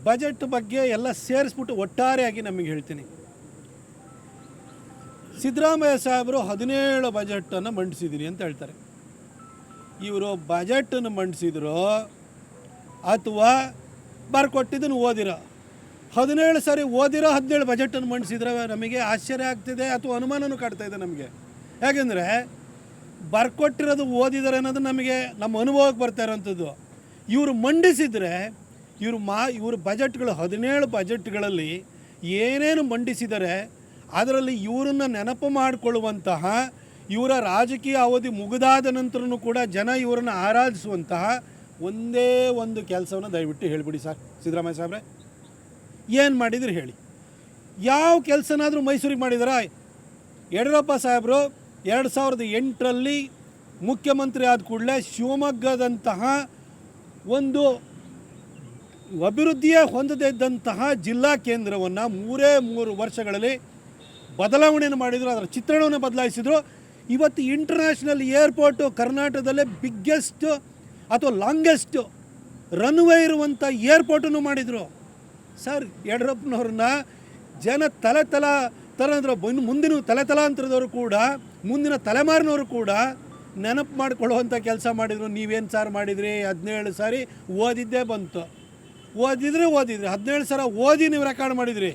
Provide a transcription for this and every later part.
Budget ಬಗ್ಗೆ ಎಲ್ಲ ಸೇರಿಸ್ಬಿಟ್ಟು ಒಟ್ಟಾರೆಯಾಗಿ ನಮಗೆ ಹೇಳ್ತೀನಿ. ಸಿದ್ದರಾಮಯ್ಯ ಸಾಹೇಬರು 17 ಬಜೆಟನ್ನು ಮಂಡಿಸಿದ್ದೀನಿ ಅಂತ ಹೇಳ್ತಾರೆ. ಇವರು ಬಜೆಟನ್ನು ಮಂಡಿಸಿದ್ರು ಅಥವಾ ಬರ್ಕೊಟ್ಟಿದ್ದನ್ನು ಓದಿರೋ? 17 ಸಾರಿ ಓದಿರೋ 17 ಬಜೆಟನ್ನು ಮಂಡಿಸಿದ್ರೆ ನಮಗೆ ಆಶ್ಚರ್ಯ ಆಗ್ತಿದೆ ಅಥವಾ ಅನುಮಾನನೂ ಕಾಡ್ತಾಯಿದೆ ನಮಗೆ. ಯಾಕೆಂದರೆ ಬರ್ಕೊಟ್ಟಿರೋದು ಓದಿದ್ದಾರೆ ಅನ್ನೋದು ನಮಗೆ ನಮ್ಮ ಅನುಭವಕ್ಕೆ ಬರ್ತಾ ಇರೋವಂಥದ್ದು. ಇವರು ಮಂಡಿಸಿದರೆ ಇವರು ಬಜೆಟ್ಗಳು 17 ಬಜೆಟ್ಗಳಲ್ಲಿ ಏನೇನು ಮಂಡಿಸಿದರೆ ಅದರಲ್ಲಿ ಇವರನ್ನು ನೆನಪು ಮಾಡಿಕೊಳ್ಳುವಂತಹ, ಇವರ ರಾಜಕೀಯ ಅವಧಿ ಮುಗಿದಾದ ನಂತರನೂ ಕೂಡ ಜನ ಇವರನ್ನು ಆರಾಧಿಸುವಂತಹ ಒಂದೇ ಒಂದು ಕೆಲಸವನ್ನು ದಯವಿಟ್ಟು ಹೇಳಿಬಿಡಿ ಸರ್. ಸಿದ್ದರಾಮಯ್ಯ ಸಾಹೇಬ್ರೆ ಏನು ಮಾಡಿದ್ರು ಹೇಳಿ. ಯಾವ ಕೆಲಸನಾದರೂ ಮೈಸೂರಿಗೆ ಮಾಡಿದಾರಾ? ಯಡಿಯೂರಪ್ಪ ಸಾಹೇಬರು 2008ರಲ್ಲಿ ಮುಖ್ಯಮಂತ್ರಿ ಆದ ಕೂಡಲೇ ಶಿವಮೊಗ್ಗದಂತಹ ಒಂದು ಅಭಿವೃದ್ಧಿಯೇ ಹೊಂದದೇ ಇದ್ದಂತಹ ಜಿಲ್ಲಾ ಕೇಂದ್ರವನ್ನು 3 ವರ್ಷಗಳಲ್ಲಿ ಬದಲಾವಣೆಯನ್ನು ಮಾಡಿದರು. ಅದರ ಚಿತ್ರಣವನ್ನು ಬದಲಾಯಿಸಿದರು. ಇವತ್ತು ಇಂಟರ್ನ್ಯಾಷನಲ್ ಏರ್ಪೋರ್ಟು ಕರ್ನಾಟಕದಲ್ಲೇ ಬಿಗ್ಗೆಸ್ಟ್ ಅಥವಾ ಲಾಂಗೆಸ್ಟ್ ರನ್ವೇ ಇರುವಂಥ ಏರ್ಪೋರ್ಟನ್ನು ಮಾಡಿದರು. ಸರ್, ಯಡಿಯೂರಪ್ಪನವ್ರನ್ನ ಜನ ಮುಂದಿನ ತಲೆತಲಾಂತರದವರು ಕೂಡ, ಮುಂದಿನ ತಲೆಮಾರಿನವರು ಕೂಡ ನೆನಪು ಮಾಡಿಕೊಳ್ಳುವಂಥ ಕೆಲಸ ಮಾಡಿದರು. ನೀವೇನು ಸಾರ್ ಮಾಡಿದ್ರಿ? 17 ಸಾರಿ ಓದಿದ್ದೇ ಬಂತು. ಓದಿದ್ರೆ 17 ಸಲ ಓದಿ ನೀವು ರೆಕಾರ್ಡ್ ಮಾಡಿದ್ರಿ.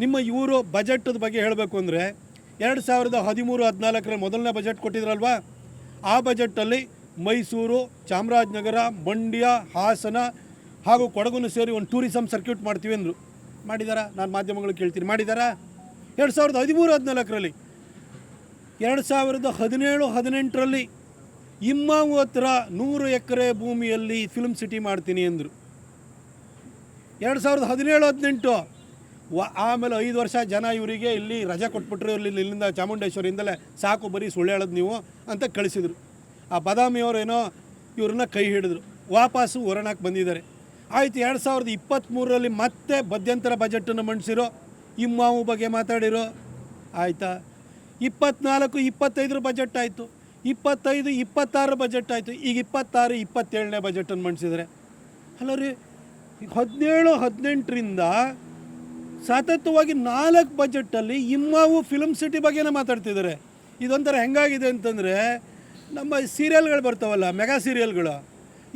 ನಿಮ್ಮ ಇವರು ಬಜೆಟದ ಬಗ್ಗೆ ಹೇಳಬೇಕು ಅಂದರೆ 2013-14ರಲ್ಲಿ ಮೊದಲನೇ ಬಜೆಟ್ ಕೊಟ್ಟಿದ್ರಲ್ವಾ, ಆ ಬಜೆಟಲ್ಲಿ ಮೈಸೂರು, ಚಾಮರಾಜನಗರ, ಮಂಡ್ಯ, ಹಾಸನ ಹಾಗೂ ಕೊಡಗನ್ನು ಸೇರಿ ಒಂದು ಟೂರಿಸಮ್ ಸರ್ಕ್ಯೂಟ್ ಮಾಡ್ತೀವಿ ಅಂದರು. ಮಾಡಿದಾರಾ? ನಾನು ಮಾಧ್ಯಮಗಳು ಕೇಳ್ತೀನಿ, ಮಾಡಿದಾರಾ? 2013-14ರಲ್ಲಿ 2017-18ರಲ್ಲಿ ಇಮ್ಮಾವು ಹತ್ರ 100 ಎಕರೆ ಭೂಮಿಯಲ್ಲಿ ಫಿಲ್ಮ್ ಸಿಟಿ ಮಾಡ್ತೀನಿ ಅಂದರು. 2017-18 ಆಮೇಲೆ 5 ವರ್ಷ ಜನ ಇವರಿಗೆ ಇಲ್ಲಿ ರಜೆ ಕೊಟ್ಬಿಟ್ರು. ಇಲ್ಲಿಂದ ಚಾಮುಂಡೇಶ್ವರಿಯಿಂದಲೇ ಸಾಕು, ಬರೀ ಸುಳ್ಳು ಹೇಳೋದು ನೀವು ಅಂತ ಕಳಿಸಿದರು. ಆ ಬದಾಮಿಯವರೇನೋ ಇವ್ರನ್ನ ಕೈ ಹಿಡಿದ್ರು, ವಾಪಸ್ಸು ಹೊರನಾಕ್ಕೆ ಬಂದಿದ್ದಾರೆ. ಆಯಿತು, 2023ರಲ್ಲಿ ಮತ್ತೆ ಮಧ್ಯಂತರ ಬಜೆಟನ್ನು ಮಂಡಿಸಿರೋ, ಇಮ್ಮಾವು ಬಗ್ಗೆ ಮಾತಾಡಿರೋ. ಆಯಿತಾ? 24-25 ಬಜೆಟ್ ಆಯಿತು, 25-26 ಬಜೆಟ್ ಆಯಿತು. ಈಗ 26-27ನೇ ಬಜೆಟನ್ನು ಮಂಡಿಸಿದರೆ ಅಲ್ಲ ರೀ. 17-18ರಿಂದ ಸತತವಾಗಿ 4 ಬಜೆಟಲ್ಲಿ ಇಮ್ಮಾವು ಫಿಲ್ಮ್ ಸಿಟಿ ಬಗ್ಗೆನೇ ಮಾತಾಡ್ತಿದ್ದಾರೆ. ಇದೊಂಥರ ಹೆಂಗಾಗಿದೆ ಅಂತಂದರೆ, ನಮ್ಮ ಸೀರಿಯಲ್ಗಳು ಬರ್ತಾವಲ್ಲ, ಮೆಗಾ ಸೀರಿಯಲ್ಗಳು,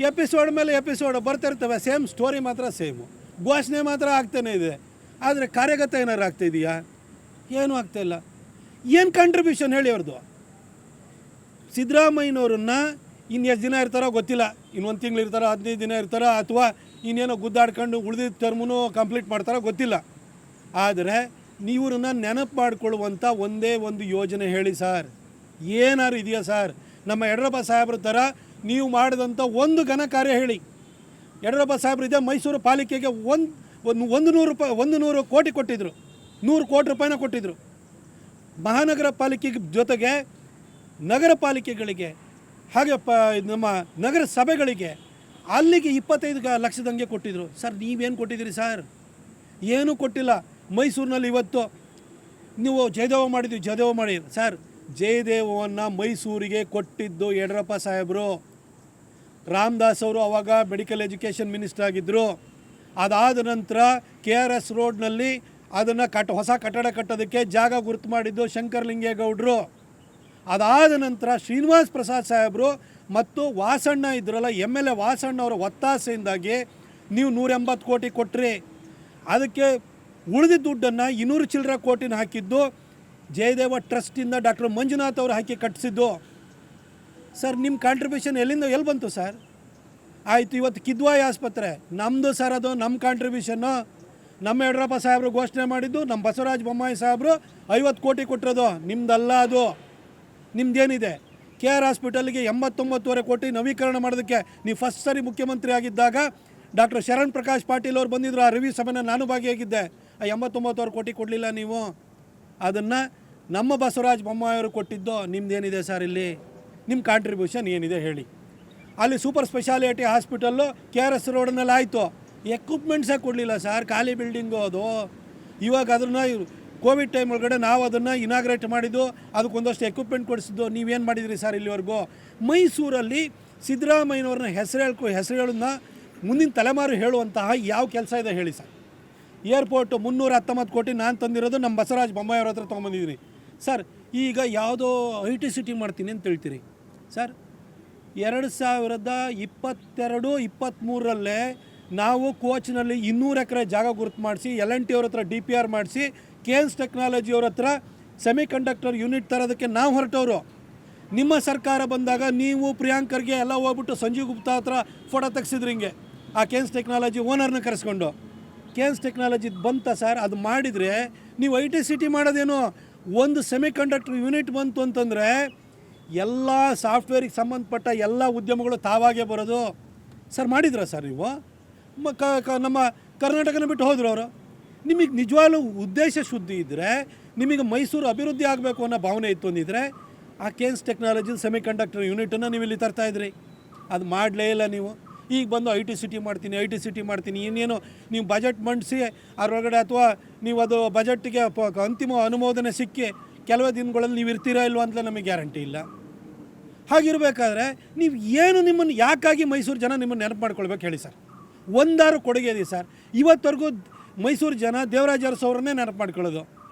ಎಪಿಸೋಡ್ ಮೇಲೆ ಎಪಿಸೋಡ್ ಬರ್ತಿರ್ತವೆ, ಸೇಮ್ ಸ್ಟೋರಿ ಮಾತ್ರ ಸೇಮು, ಘೋಷಣೆ ಮಾತ್ರ ಆಗ್ತಾನೆ ಇದೆ. ಆದರೆ ಕಾರ್ಯಗತ ಏನಾರು ಆಗ್ತಾಯಿದೆಯಾ? ಏನೂ ಆಗ್ತಾಯಿಲ್ಲ. ಏನು ಕಾಂಟ್ರಿಬ್ಯೂಷನ್ ಹೇಳಿ ಅವ್ರದ್ದು? ಸಿದ್ದರಾಮಯ್ಯನವ್ರನ್ನ ಎಷ್ಟು ದಿನ ಇರ್ತಾರೋ ಗೊತ್ತಿಲ್ಲ, ಇನ್ನೊಂದು ತಿಂಗಳು ಇರ್ತಾರೋ, 15 ದಿನ ಇರ್ತಾರೋ, ಅಥವಾ ಇನ್ನೇನೋ ಗುದ್ದಾಡ್ಕೊಂಡು ಉಳಿದಿದ್ದ ಟರ್ಮೂ ಕಂಪ್ಲೀಟ್ ಮಾಡ್ತಾರೋ ಗೊತ್ತಿಲ್ಲ. ಆದರೆ ನೀವ್ರನ್ನ ನೆನಪು ಮಾಡಿಕೊಳ್ಳುವಂಥ ಒಂದೇ ಒಂದು ಯೋಜನೆ ಹೇಳಿ ಸರ್. ಏನಾರು ಇದೆಯಾ ಸರ್? ನಮ್ಮ ಯಡಿಯೂರಪ್ಪ ಸಾಹೇಬ್ರ ಥರ ನೀವು ಮಾಡಿದಂಥ ಒಂದು ಘನ ಕಾರ್ಯ ಹೇಳಿ. ಯಡಿಯೂರಪ್ಪ ಸಾಹೇಬ್ರು ಇದೆ, ಮೈಸೂರು ಪಾಲಿಕೆಗೆ 100 ಕೋಟಿ ಕೊಟ್ಟಿದ್ದರು, 100 ಕೋಟಿ ರೂಪಾಯಿನ ಕೊಟ್ಟಿದ್ದರು. ಮಹಾನಗರ ಪಾಲಿಕೆ ಜೊತೆಗೆ ನಗರ ಪಾಲಿಕೆಗಳಿಗೆ ಹಾಗೆ ನಮ್ಮ ನಗರ ಸಭೆಗಳಿಗೆ ಅಲ್ಲಿಗೆ 25 ಲಕ್ಷದಂಗೆ ಕೊಟ್ಟಿದ್ದರು. ಸರ್, ನೀವೇನು ಕೊಟ್ಟಿದ್ದೀರಿ ಸರ್? ಏನೂ ಕೊಟ್ಟಿಲ್ಲ. ಮೈಸೂರಿನಲ್ಲಿ ಇವತ್ತು ನೀವು ಜಯದೇವ ಮಾಡಿ ಸರ್, ಜಯದೇವವನ್ನು ಮೈಸೂರಿಗೆ ಕೊಟ್ಟಿದ್ದು ಯಡಿಯೂರಪ್ಪ ಸಾಹೇಬರು. ರಾಮದಾಸ್ ಅವರು ಆವಾಗ ಮೆಡಿಕಲ್ ಎಜುಕೇಷನ್ ಮಿನಿಸ್ಟರ್ ಆಗಿದ್ದರು. ಅದಾದ ನಂತರ KRS ರೋಡ್ನಲ್ಲಿ ಅದನ್ನು ಹೊಸ ಕಟ್ಟಡ ಕಟ್ಟೋದಕ್ಕೆ ಜಾಗ ಗುರುತು ಮಾಡಿದ್ದು ಶಂಕರಲಿಂಗೇಗೌಡರು. ಅದಾದ ನಂತರ ಶ್ರೀನಿವಾಸ್ ಪ್ರಸಾದ್ ಸಾಹೇಬರು ಮತ್ತು ವಾಸಣ್ಣ ಇದ್ರಲ್ಲ, MLA ವಾಸಣ್ಣ ಅವರ ಒತ್ತಾಸೆಯಿಂದಾಗಿ ನೀವು 180 ಕೋಟಿ ಕೊಟ್ಟರೆ, ಅದಕ್ಕೆ ಉಳಿದಿದ್ದ ದುಡ್ಡನ್ನು 200 ಚಿಲ್ಲರೆ ಕೋಟಿನ ಹಾಕಿದ್ದು ಜಯದೇವ ಟ್ರಸ್ಟಿಂದ ಡಾಕ್ಟರ್ ಮಂಜುನಾಥ್ ಅವರು ಹಾಕಿ ಕಟ್ಟಿಸಿದ್ದು. ಸರ್, ನಿಮ್ಮ ಕಾಂಟ್ರಿಬ್ಯೂಷನ್ ಎಲ್ಲಿ ಬಂತು ಸರ್? ಆಯಿತು, ಇವತ್ತು ಕಿದ್ವಾಯಿ ಆಸ್ಪತ್ರೆ ನಮ್ಮದು ಸರ್, ಅದು ನಮ್ಮ ಕಾಂಟ್ರಿಬ್ಯೂಷನ್ನು. ನಮ್ಮ ಯಡಿಯೂರಪ್ಪ ಸಾಹೇಬರು ಘೋಷಣೆ ಮಾಡಿದ್ದು, ನಮ್ಮ ಬಸವರಾಜ ಬೊಮ್ಮಾಯಿ ಸಾಹೇಬರು 50 ಕೋಟಿ ಕೊಟ್ಟಿರೋದು, ನಿಮ್ಮದಲ್ಲ ಅದು. ನಿಮ್ಮದೇನಿದೆ? KR ಹಾಸ್ಪಿಟಲ್ಗೆ 89.5 ಕೋಟಿ ನವೀಕರಣ ಮಾಡೋದಕ್ಕೆ ನೀವು ಫಸ್ಟ್ ಸರಿ ಮುಖ್ಯಮಂತ್ರಿ ಆಗಿದ್ದಾಗ ಡಾಕ್ಟರ್ ಶರಣ್ ಪ್ರಕಾಶ್ ಪಾಟೀಲ್ ಅವರು ಬಂದಿದ್ದರು. ಆ ರಿವ್ಯೂ ಸಭೆನ ನಾನು ಭಾಗಿಯಾಗಿದ್ದೆ. ಆ 89 ಕೋಟಿ ಕೊಡಲಿಲ್ಲ ನೀವು. ಅದನ್ನು ನಮ್ಮ ಬಸವರಾಜ ಬೊಮ್ಮಾಯಿಯವರು ಕೊಟ್ಟಿದ್ದು. ನಿಮ್ಮದೇನಿದೆ ಸರ್ ಇಲ್ಲಿ? ನಿಮ್ಮ ಕಾಂಟ್ರಿಬ್ಯೂಷನ್ ಏನಿದೆ ಹೇಳಿ? ಅಲ್ಲಿ ಸೂಪರ್ ಸ್ಪೆಷಾಲಿಟಿ ಹಾಸ್ಪಿಟಲ್ಲು KRS ರೋಡ್ನಲ್ಲಿ ಆಯಿತು, ಎಕ್ವಿಪ್ಮೆಂಟ್ಸೇ ಕೊಡಲಿಲ್ಲ ಸರ್, ಖಾಲಿ ಬಿಲ್ಡಿಂಗು ಅದು. ಇವಾಗ ಅದನ್ನು ಕೋವಿಡ್ ಟೈಮ್ ಒಳಗಡೆ ನಾವು ಅದನ್ನು ಇನಾಗ್ರೇಟ್ ಮಾಡಿದ್ದು, ಅದಕ್ಕೊಂದಷ್ಟು ಎಕ್ವಿಪ್ಮೆಂಟ್ ಕೊಡಿಸಿದ್ದು. ನೀವೇನು ಮಾಡಿದಿರಿ ಸರ್ ಇಲ್ಲಿವರೆಗೂ? ಮೈಸೂರಲ್ಲಿ ಸಿದ್ದರಾಮಯ್ಯನವ್ರನ್ನ ಹೆಸರು ಹೇಳೋದನ್ನ ಮುಂದಿನ ತಲೆಮಾರು ಹೇಳುವಂತಹ ಯಾವ ಕೆಲಸ ಇದೆ ಹೇಳಿ ಸರ್. ಏರ್ಪೋರ್ಟು 319 ಕೋಟಿ ನಾನು ತಂದಿರೋದು ನಮ್ಮ ಬಸವರಾಜ ಬೊಮ್ಮಾಯಿ ಅವ್ರ ಹತ್ರ ತೊಗೊಂಬಂದಿದ್ದೀನಿ ಸರ್. ಈಗ ಯಾವುದೋ IT ಸಿಟಿ ಮಾಡ್ತೀನಿ ಅಂತ ಹೇಳ್ತೀರಿ ಸರ್. 2022-23 ನಾವು ಕೋಚ್ನಲ್ಲಿ 200 ಎಕರೆ ಜಾಗ ಗುರುತು ಮಾಡಿಸಿ L&T ಅವ್ರ ಹತ್ರ DPR ಮಾಡಿಸಿ KENS ಟೆಕ್ನಾಲಜಿ ಅವ್ರ ಹತ್ರ ಸೆಮಿ ಕಂಡಕ್ಟರ್ ಯೂನಿಟ್ ತರೋದಕ್ಕೆ ನಾವು ಹೊರಟವರು. ನಿಮ್ಮ ಸರ್ಕಾರ ಬಂದಾಗ ನೀವು ಪ್ರಿಯಾಂಕರ್ಗೆ ಎಲ್ಲ ಹೋಗ್ಬಿಟ್ಟು ಸಂಜೀವ್ ಗುಪ್ತಾ ಹತ್ರ ಫೋಟೋ ತೆಗ್ಸಿದ್ರಿ ಹಿಂಗೆ ಆ KENS ಟೆಕ್ನಾಲಜಿ ಓನರ್ನ ಕರೆಸ್ಕೊಂಡು. KENS ಟೆಕ್ನಾಲಜಿ ಬಂತ ಸರ್, ಅದು ಮಾಡಿದರೆ ನೀವು IT ಸಿಟಿ ಮಾಡೋದೇನು, ಒಂದು ಸೆಮಿ ಕಂಡಕ್ಟರ್ ಯೂನಿಟ್ ಬಂತು ಅಂತಂದರೆ ಎಲ್ಲ ಸಾಫ್ಟ್ವೇರಿಗೆ ಸಂಬಂಧಪಟ್ಟ ಎಲ್ಲ ಉದ್ಯಮಗಳು ತಾವಾಗೇ ಬರೋದು ಸರ್. ಮಾಡಿದ್ರ ಸರ್ ನೀವು? ನಮ್ಮ ಕರ್ನಾಟಕನ ಬಿಟ್ಟು ಹೋದ್ರು ಅವರು. ನಿಮಗೆ ನಿಜವಾಗ್ಲೂ ಉದ್ದೇಶ ಶುದ್ಧಿ ಇದ್ದರೆ, ನಿಮಗೆ ಮೈಸೂರು ಅಭಿವೃದ್ಧಿ ಆಗಬೇಕು ಅನ್ನೋ ಭಾವನೆ ಇತ್ತು ಅಂದಿದ್ರೆ ಆ KENS ಟೆಕ್ನಾಲಜಿ ಸೆಮಿ ಕಂಡಕ್ಟರ್ ಯೂನಿಟನ್ನು ನೀವು ಇಲ್ಲಿ ತರ್ತಾಯಿದ್ರಿ. ಅದು ಮಾಡಲೇ ಇಲ್ಲ ನೀವು. ಈಗ ಬಂದು IT ಸಿಟಿ ಮಾಡ್ತೀನಿ ಇನ್ನೇನು ನೀವು ಬಜೆಟ್ ಮಂಡಿಸಿ ಅದರೊಳಗಡೆ, ಅಥವಾ ನೀವು ಅದು ಬಜೆಟ್ಗೆ ಅಂತಿಮ ಅನುಮೋದನೆ ಸಿಕ್ಕಿ ಕೆಲವೇ ದಿನಗಳಲ್ಲಿ ನೀವು ಇರ್ತೀರಾ ಇಲ್ವ ಅಂತ ನಮಗೆ ಗ್ಯಾರಂಟಿ ಇಲ್ಲ. ಹಾಗಿರಬೇಕಾದ್ರೆ ನೀವು ಏನು ನಿಮ್ಮನ್ನು ಯಾಕಾಗಿ ಮೈಸೂರು ಜನ ನಿಮ್ಮನ್ನು ನೆನಪು ಮಾಡ್ಕೊಳ್ಬೇಕು ಹೇಳಿ ಸರ್? ಒಂದಾರು ಕೊಡುಗೆ ಇದೆ ಸರ್. ಇವತ್ತವರೆಗೂ ಮೈಸೂರು ಜನ ದೇವರಾಜ ಅರಸು ಅವರನ್ನೇ ನೆನಪು ಮಾಡ್ಕೊಳ್ಳೋದು.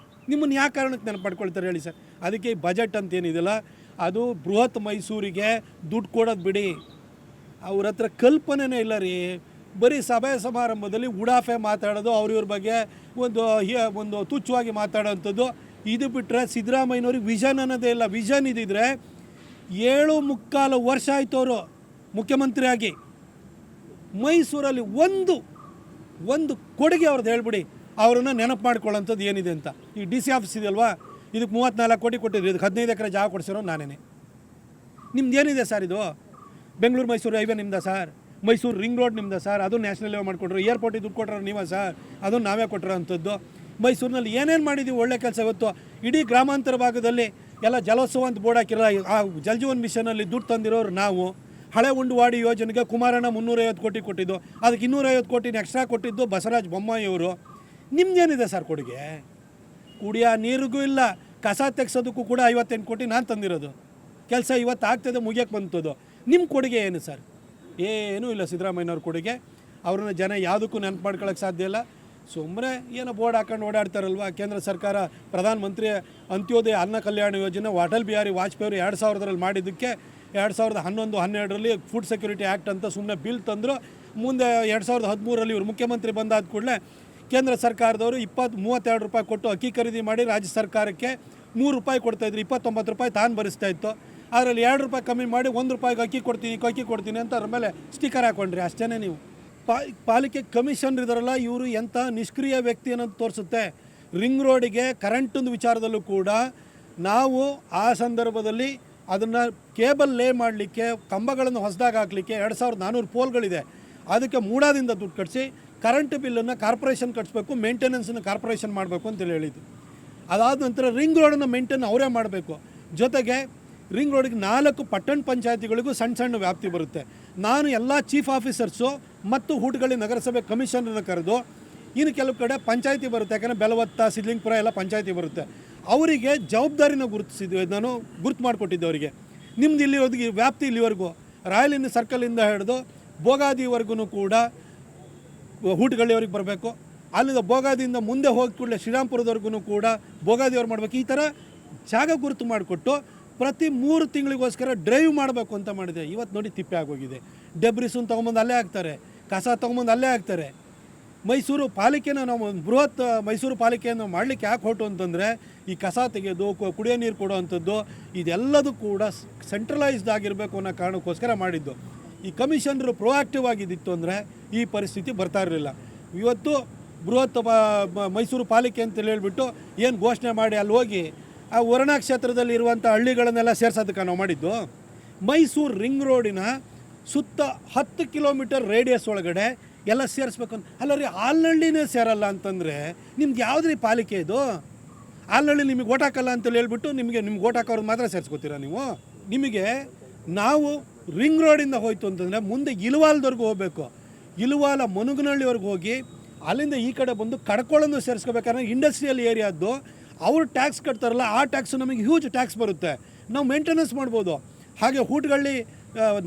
ನಿಮ್ಮನ್ನು ಯಾವ ಕಾರಣಕ್ಕೆ ನೆನಪು ಮಾಡ್ಕೊಳ್ತಾರೆ ಹೇಳಿ ಸರ್? ಅದಕ್ಕೆ ಈ ಬಜೆಟ್ ಅಂತೇನಿದೆಯಲ್ಲ, ಅದು ಬೃಹತ್ ಮೈಸೂರಿಗೆ ದುಡ್ಡು ಕೊಡೋದು ಬಿಡಿ. ಅವ್ರ ಹತ್ರ ಕಲ್ಪನೆನೇ ಇಲ್ಲ ರೀ. ಬರೀ ಸಭೆ ಸಮಾರಂಭದಲ್ಲಿ ಉಡಾಫೆ ಮಾತಾಡೋದು, ಇವ್ರ ಬಗ್ಗೆ ಒಂದು ತುಚ್ಛವಾಗಿ ಮಾತಾಡೋವಂಥದ್ದು. ಇದು ಬಿಟ್ಟರೆ ಸಿದ್ದರಾಮಯ್ಯನವ್ರಿಗೆ ವಿಷನ್ ಅನ್ನೋದೇ ಇಲ್ಲ. ವಿಷನ್ ಇದ್ದಿದ್ರೆ 7.25 ವರ್ಷ ಆಯಿತು ಅವರು ಮುಖ್ಯಮಂತ್ರಿಯಾಗಿ. ಮೈಸೂರಲ್ಲಿ ಒಂದು ಕೊಡುಗೆ ಅವ್ರದ್ದು ಹೇಳ್ಬಿಡಿ, ಅವರನ್ನು ನೆನಪು ಮಾಡ್ಕೊಳ್ಳೋಂಥದ್ದು ಏನಿದೆ ಅಂತ. ಈ DC ಆಫೀಸ್ ಇದೆಯಲ್ವಾ, ಇದಕ್ಕೆ 34 ಕೋಟಿ ಕೊಟ್ಟಿದ್ರಿ, ಇದಕ್ಕೆ 15 ಎಕರೆ ಜಾಗ ಕೊಡಿಸಿರೋ ನಾನೇ. ನಿಮ್ದು ಏನಿದೆ ಸರ್ ಇದು? ಬೆಂಗಳೂರು ಮೈಸೂರು ಹೈವೇ ನಿಮ್ದ ಸರ್? ಮೈಸೂರು ರಿಂಗ್ ರೋಡ್ ನಿಮ್ದ ಸರ್? ಅದು ನ್ಯಾಷನಲ್ ಹೈವೇ ಮಾಡಿಕೊಟ್ರು. ಏರ್ಪೋರ್ಟಿಗೆ ದುಡ್ಡು ಕೊಟ್ಟರು ನೀವೇ ಸರ್? ಅದು ನಾವೇ ಕೊಟ್ಟಿರೋ ಅಂಥದ್ದು. ಮೈಸೂರಿನಲ್ಲಿ ಏನೇನು ಮಾಡಿದ್ದೀವಿ ಒಳ್ಳೆ ಕೆಲಸ. ಇವತ್ತು ಇಡೀ ಗ್ರಾಮಾಂತರ ಭಾಗದಲ್ಲಿ ಎಲ್ಲ ಜಲೋತ್ಸವ ಅಂತ ಬೋರ್ಡ್ ಹಾಕಿರಲ್ಲ, ಆ ಜಲಜೀವನ್ ಮಿಷನಲ್ಲಿ ದುಡ್ಡು ತಂದಿರೋರು ನಾವು. ಹಳೆ ಉಂಡುವಾಡಿ ಯೋಜನೆಗೆ ಕುಮಾರಣ್ಣ 350 ಕೋಟಿ ಕೊಟ್ಟಿದ್ದು, ಅದಕ್ಕೆ 250 ಕೋಟಿನ ಎಕ್ಸ್ಟ್ರಾ ಕೊಟ್ಟಿದ್ದು ಬಸವರಾಜ ಬೊಮ್ಮಾಯಿ ಅವರು. ನಿಮ್ದೇನಿದೆ ಸರ್ ಕೊಡುಗೆ? ಕುಡಿಯೋ ನೀರಿಗೂ ಇಲ್ಲ, ಕಸ ತೆಗ್ಸೋದಕ್ಕೂ ಕೂಡ 58 ಕೋಟಿ ನಾನು ತಂದಿರೋದು. ಕೆಲಸ ಇವತ್ತು ಆಗ್ತದೆ, ಮುಗಿಯೋಕ್ಕೆ ಬಂತದ್ದು. ನಿಮ್ಮ ಕೊಡುಗೆ ಏನು ಸರ್? ಏನೂ ಇಲ್ಲ ಸಿದ್ದರಾಮಯ್ಯನವ್ರ ಕೊಡುಗೆ. ಅವ್ರನ್ನ ಜನ ಯಾವುದಕ್ಕೂ ನೆನಪು ಮಾಡ್ಕೊಳ್ಳೋಕ್ಕೆ ಸಾಧ್ಯ ಇಲ್ಲ. ಸುಮ್ಮನೆ ಏನೋ ಬೋರ್ಡ್ ಹಾಕೊಂಡು ಓಡಾಡ್ತಾರಲ್ವ. ಕೇಂದ್ರ ಸರ್ಕಾರ ಪ್ರಧಾನ ಮಂತ್ರಿ ಅಂತ್ಯೋದಯ ಅನ್ನ ಕಲ್ಯಾಣ ಯೋಜನೆ ಅಟಲ್ ಬಿಹಾರಿ ವಾಜಪೇಯಿ ಅವರು 2000ರಲ್ಲಿ ಮಾಡಿದ್ದಕ್ಕೆ 2011-12ರಲ್ಲಿ ಫುಡ್ ಸೆಕ್ಯೂರಿಟಿ ಆ್ಯಕ್ಟ್ ಅಂತ ಸುಮ್ಮನೆ ಬಿಲ್ ತಂದರು. ಮುಂದೆ 2013ರಲ್ಲಿ ಇವರು ಮುಖ್ಯಮಂತ್ರಿ ಬಂದಾದ ಕೂಡಲೇ ಕೇಂದ್ರ ಸರ್ಕಾರದವರು 32 ರೂಪಾಯಿ ಕೊಟ್ಟು ಅಕ್ಕಿ ಖರೀದಿ ಮಾಡಿ ರಾಜ್ಯ ಸರ್ಕಾರಕ್ಕೆ 3 ರೂಪಾಯಿ ಕೊಡ್ತಾಯಿದ್ರು. 29 ರೂಪಾಯಿ ತಾನು ಭರಿಸ್ತಾ ಇತ್ತು. ಅದರಲ್ಲಿ 2 ರೂಪಾಯಿ ಕಮ್ಮಿ ಮಾಡಿ 1 ರೂಪಾಯಿಗೆ ಅಕ್ಕಿ ಕೊಡ್ತೀನಿ ಅಂತ ಅದ್ರ ಮೇಲೆ ಸ್ಟಿಕ್ಕರ್ ಹಾಕೊಂಡ್ರಿ. ಅಷ್ಟೇ ನೀವು. ಪಾಲಿಕೆ ಕಮಿಷನರ್ ಇದಾರಲ್ಲ, ಇವರು ಎಂಥ ನಿಷ್ಕ್ರಿಯ ವ್ಯಕ್ತಿ ಅನ್ನೋದು ತೋರಿಸುತ್ತೆ. ರಿಂಗ್ ರೋಡಿಗೆ ಕರೆಂಟೊಂದು ವಿಚಾರದಲ್ಲೂ ಕೂಡ ನಾವು ಆ ಸಂದರ್ಭದಲ್ಲಿ ಅದನ್ನು ಕೇಬಲ್ ಲೇ ಮಾಡಲಿಕ್ಕೆ, ಕಂಬಗಳನ್ನು ಹೊಸದಾಗಿ ಹಾಕಲಿಕ್ಕೆ 2400 ಪೋಲ್ಗಳಿದೆ. ಅದಕ್ಕೆ ಮೂಡಾದಿಂದ ದುಡ್ಡು ಕಟ್ಟಿಸಿ ಕರೆಂಟ್ ಬಿಲ್ಲನ್ನು ಕಾರ್ಪೊರೇಷನ್ ಕಟ್ಟಿಸ್ಬೇಕು, ಮೇಂಟೆನೆನ್ಸನ್ನು ಕಾರ್ಪೊರೇಷನ್ ಮಾಡಬೇಕು ಅಂತೇಳಿ ಹೇಳಿದ್ದು. ಅದಾದ ನಂತರ ರಿಂಗ್ ರೋಡನ್ನು ಮೇಂಟೈನ್ ಅವರೇ ಮಾಡಬೇಕು. ಜೊತೆಗೆ ರಿಂಗ್ ರೋಡಿಗೆ 4 ಪಟ್ಟಣ ಪಂಚಾಯತಿಗಳಿಗೂ ಸಣ್ಣ ವ್ಯಾಪ್ತಿ ಬರುತ್ತೆ. ನಾನು ಎಲ್ಲ ಚೀಫ್ ಆಫೀಸರ್ಸು ಮತ್ತು ಹೂಟಗಳ್ಳಿ ನಗರಸಭೆ ಕಮಿಷನರ್ನ ಕರೆದು, ಇನ್ನು ಕೆಲವು ಕಡೆ ಪಂಚಾಯತಿ ಬರುತ್ತೆ, ಯಾಕಂದರೆ ಬೆಲವತ್ತ, ಸಿದ್ಲಿಂಗ್ಪುರ ಎಲ್ಲ ಪಂಚಾಯತಿ ಬರುತ್ತೆ, ಅವರಿಗೆ ಜವಾಬ್ದಾರಿನ ನಾನು ಗುರುತು ಮಾಡಿಕೊಟ್ಟಿದ್ದೆ ಅವರಿಗೆ. ನಿಮ್ದು ಇಲ್ಲಿರೋದಕ್ಕೆ ವ್ಯಾಪ್ತಿ ಇಲ್ಲಿವರೆಗೂ ರಾಯಲಿನ ಸರ್ಕಲಿಂದ ಹಿಡಿದು ಬೋಗಾದಿವರೆಗೂ ಕೂಡ ಹೂಟಗಳ್ಳಿಯವ್ರಿಗೆ ಬರಬೇಕು. ಅಲ್ಲಿಂದ ಬೋಗಾದಿಯಿಂದ ಮುಂದೆ ಹೋಗಿ ಕೂಡಲೇ ಶ್ರೀರಾಮ್ಪುರದವರೆಗೂ ಕೂಡ ಬೋಗಾದಿಯವ್ರು ಮಾಡಬೇಕು. ಈ ಥರ ಜಾಗ ಗುರುತು ಮಾಡಿಕೊಟ್ಟು ಪ್ರತಿ 3 ತಿಂಗಳಿಗೋಸ್ಕರ ಡ್ರೈವ್ ಮಾಡಬೇಕು ಅಂತ ಮಾಡಿದೆ. ಇವತ್ತು ನೋಡಿ ತಿಪ್ಪೆ ಆಗೋಗಿದೆ. ಡೆಬ್ರಿಸನ್ನು ತೊಗೊಂಬಂದು ಅಲ್ಲೇ ಹಾಕ್ತಾರೆ, ಕಸ ತೊಗೊಂಬಂದು ಅಲ್ಲೇ ಹಾಕ್ತಾರೆ. ಮೈಸೂರು ಪಾಲಿಕೆನ ನಾವು ಬೃಹತ್ ಮೈಸೂರು ಪಾಲಿಕೆಯನ್ನು ಮಾಡಲಿಕ್ಕೆ ಯಾಕೆ ಹೊರಟು ಅಂತಂದರೆ, ಈ ಕಸ ತೆಗೆಯೋದು, ಕುಡಿಯೋ ನೀರು ಕೊಡೋ ಅಂಥದ್ದು, ಇದೆಲ್ಲದೂ ಕೂಡ ಸೆಂಟ್ರಲೈಸ್ಡ್ ಆಗಿರಬೇಕು ಅನ್ನೋ ಕಾರಣಕ್ಕೋಸ್ಕರ ಮಾಡಿದ್ದು. ಈ ಕಮಿಷನರು ಪ್ರೊಆಕ್ಟಿವ್ ಆಗಿದ್ದಿತ್ತು ಅಂದರೆ ಈ ಪರಿಸ್ಥಿತಿ ಬರ್ತಾ ಇರಲಿಲ್ಲ. ಇವತ್ತು ಬೃಹತ್ ಮೈಸೂರು ಪಾಲಿಕೆ ಅಂತೇಳಿ ಹೇಳ್ಬಿಟ್ಟು ಏನು ಘೋಷಣೆ ಮಾಡಿ ಅಲ್ಲಿ ಹೋಗಿ ಆ ವರ್ಣ ಕ್ಷೇತ್ರದಲ್ಲಿ ಇರುವಂಥ ಹಳ್ಳಿಗಳನ್ನೆಲ್ಲ ಸೇರ್ಸೋದಕ್ಕೆ ನಾವು ಮಾಡಿದ್ದು. ಮೈಸೂರು ರಿಂಗ್ ರೋಡಿನ ಸುತ್ತ 10 ಕಿಲೋಮೀಟರ್ ರೇಡಿಯಸ್ ಒಳಗಡೆ ಎಲ್ಲ ಸೇರಿಸ್ಬೇಕು ಅಂತ. ಅಲ್ಲ ರೀ, ಆಲ್ನಳ್ಳಿನೇ ಸೇರಲ್ಲ ಅಂತಂದರೆ ನಿಮ್ಗೆ ಯಾವುದ್ರಿ ಪಾಲಿಕೆ ಇದು? ಆಲ್ನಳ್ಳಿ ನಿಮಗೆ ಓಟ್ ಹಾಕಲ್ಲ ಅಂತೇಳಿ ಹೇಳ್ಬಿಟ್ಟು ನಿಮಗೆ ಓಟ್ ಹಾಕೋರು ಮಾತ್ರ ಸೇರಿಸ್ಕೋತೀರಾ ನೀವು? ನಿಮಗೆ ನಾವು ರಿಂಗ್ ರೋಡಿಂದ ಹೋಯ್ತು ಅಂತಂದರೆ ಮುಂದೆ ಇಲವಾಲದವರೆಗೂ ಹೋಗಬೇಕು. ಇಲವಾಲ ಮನುಗನಹಳ್ಳಿವರೆಗೂ ಹೋಗಿ ಅಲ್ಲಿಂದ ಈ ಕಡೆ ಬಂದು ಕಡ್ಕೊಳ್ಳೋದು ಸೇರಿಸ್ಕೋಬೇಕಾದ್ರೆ ಇಂಡಸ್ಟ್ರಿಯಲ್ ಏರಿಯಾದ್ದು ಅವರು ಟ್ಯಾಕ್ಸ್ ಕಟ್ತಾರಲ್ಲ, ಆ ಟ್ಯಾಕ್ಸು ನಮಗೆ ಹ್ಯೂಜ್ ಟ್ಯಾಕ್ಸ್ ಬರುತ್ತೆ. ನಾವು ಮೇಂಟೆನೆನ್ಸ್ ಮಾಡ್ಬೋದು. ಹಾಗೆ ಹೂಟಗಳ್ಳಿ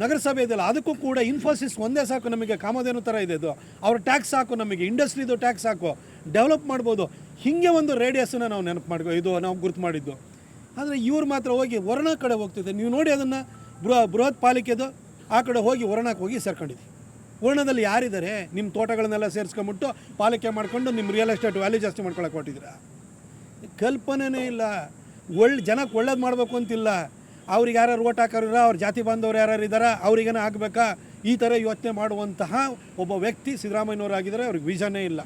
ನಗರಸಭೆ ಇದೆಯಲ್ಲ ಅದಕ್ಕೂ ಕೂಡ ಇನ್ಫೋಸಿಸ್ ಒಂದೇ ಸಾಕು ನಮಗೆ, ಕಾಮಧೇನು ಥರ ಇದೆ ಅದು. ಅವ್ರ ಟ್ಯಾಕ್ಸ್ ಸಾಕು ನಮಗೆ, ಇಂಡಸ್ಟ್ರಿದು ಟ್ಯಾಕ್ಸ್ ಸಾಕು, ಡೆವಲಪ್ ಮಾಡ್ಬೋದು. ಹೀಗೆ ಒಂದು ರೇಡಿಯಸ್ಸನ್ನು ನಾವು ನೆನಪು ಇದು ನಾವು ಗುರುತು ಮಾಡಿದ್ದು. ಆದರೆ ಇವ್ರು ಮಾತ್ರ ಹೋಗಿ ವರ್ಣ ಕಡೆ ಹೋಗ್ತಿದೆ. ನೀವು ನೋಡಿ ಅದನ್ನು ಬೃಹತ್ ಪಾಲಿಕೆದು ಆ ಕಡೆ ಹೋಗಿ ವರ್ಣಕ್ಕೆ ಹೋಗಿ ಸೇರ್ಕೊಂಡಿದ್ವಿ. ವರ್ಣದಲ್ಲಿ ಯಾರಿದ್ದಾರೆ? ನಿಮ್ಮ ತೋಟಗಳನ್ನೆಲ್ಲ ಸೇರಿಸ್ಕೊಂಬಿಟ್ಟು ಪಾಲಿಕೆ ಮಾಡ್ಕೊಂಡು ನಿಮ್ಮ ರಿಯಲ್ ಎಸ್ಟೇಟ್ ವ್ಯಾಲ್ಯೂ ಜಾಸ್ತಿ ಮಾಡ್ಕೊಳಕ್ಕೆ ಹೊಟ್ಟಿದ್ದೀರಾ. ಕಲ್ಪನೆನೇ ಇಲ್ಲ. ಜನಕ್ಕೆ ಒಳ್ಳೇದು ಮಾಡಬೇಕು ಅಂತಿಲ್ಲ. ಅವ್ರಿಗೆ ಯಾರು ಓಟ್ ಹಾಕೋರ, ಅವ್ರ ಜಾತಿ ಬಾಂಧವ್ರು ಯಾರು ಇದ್ದಾರಾ, ಅವ್ರಿಗೇನ ಆಗಬೇಕಾ, ಈ ಥರ ಯೋಚನೆ ಮಾಡುವಂತಹ ಒಬ್ಬ ವ್ಯಕ್ತಿ ಸಿದ್ದರಾಮಯ್ಯನವರು ಆಗಿದ್ದಾರೆ. ಅವ್ರಿಗೆ ವಿಷನ್ನೇ ಇಲ್ಲ.